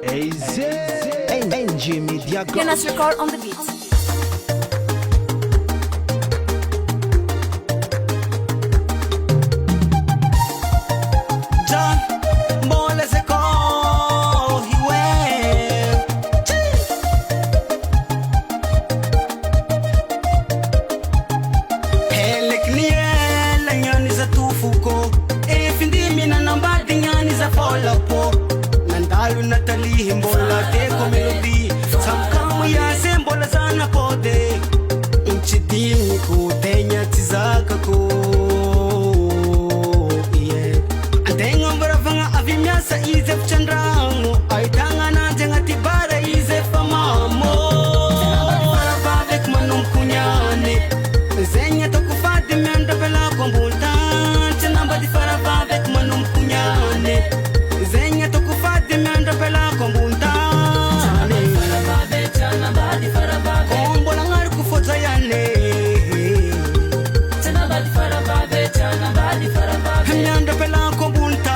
NG Media Group. Jonas Record on the beat. Natali mbola te ko melodi samkamu ya sembola sana pode inchidini ku tenya tizaka ko yeah atenga mbaravanga avimya sa izef chandramo aitanga na jenga tibara izef mamo para avec manum kunyane zenya to kufati menda bela kombulta chenamba di para avec manum kunyane zenya to kufati menda bela kombulta kombo la ngar kufoza yane menda bela kombulta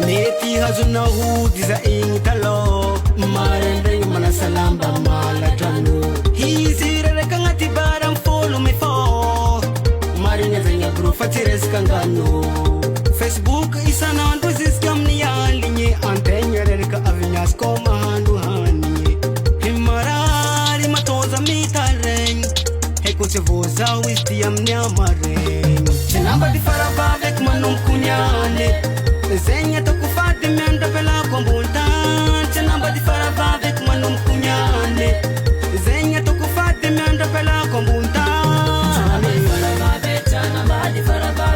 Neti hazuna hudiza ingitalo marende mana salamba mala janu hizire rekanga tibaram follow me for marine zenga grufa tires kangano Facebook isana andu system ni alinye antenya reka avinyas koma handu hani himarari matoza mitareng hekuche voza wisdiam nyamareng chenamba di faraba avec manum kunyane zenya to kufati menda bela kombulta chenamba di faraba avec manum kunyane zenya to kufati menda bela kombulta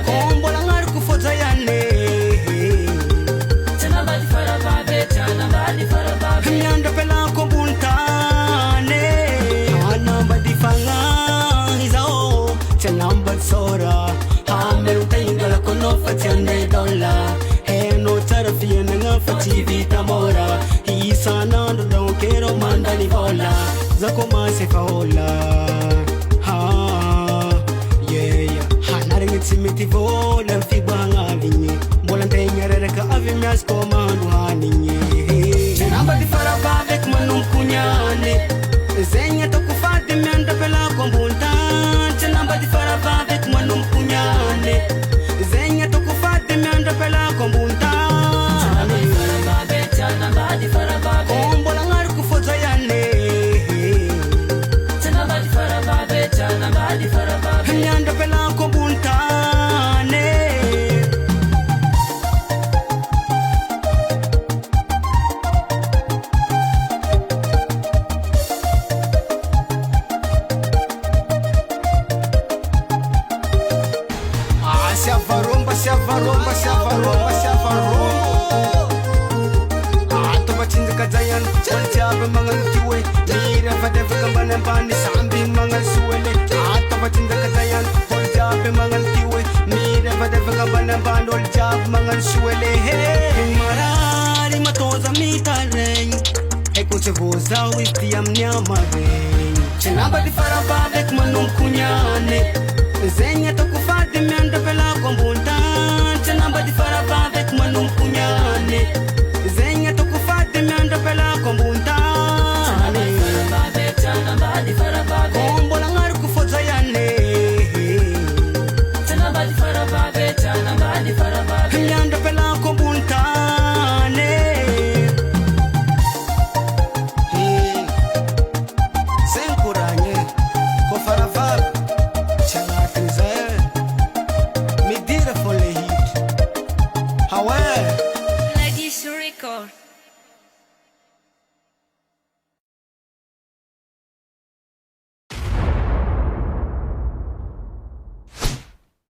kombo la ngar kufoza yane menda bela kombulta anamba di fanga izao chenamba sora hamel tayingala kono fatiane dola Tarafia nga fati vita mora Isana ndo kero mandani vola Zako mase faola Ha Yeah Hanare ngitsimiti vola Mfigwa ngalinye Bola ntenya reka avimyas komandu haninye Chenamba di faraba avec manum kunyane Zenya tokufati menda pela kombulta Chenamba di faraba avec manum kunyane Zenya tokufati menda pela kombulta kombo la ngar kufoza yane nyanda pela kombultane Shavaromba, shavaromba, shavaromba, shavaromba Kazayan, Walchaba Mangal Kiwe, Mira Fadeva Kambanambani, Sambi Mangal Suele, Atapatinda Kazayan, Walchaba Mangal Kiwe, Mira Fadeva Kambanamban, Walchaba Mangal Suele, Marari Matoza Mitareng, Ekuche Voza with the Amniamareng, Chenaba di Faraba avec Manum Kunyane, Zenya Tokufati Menda Bela Kombunta.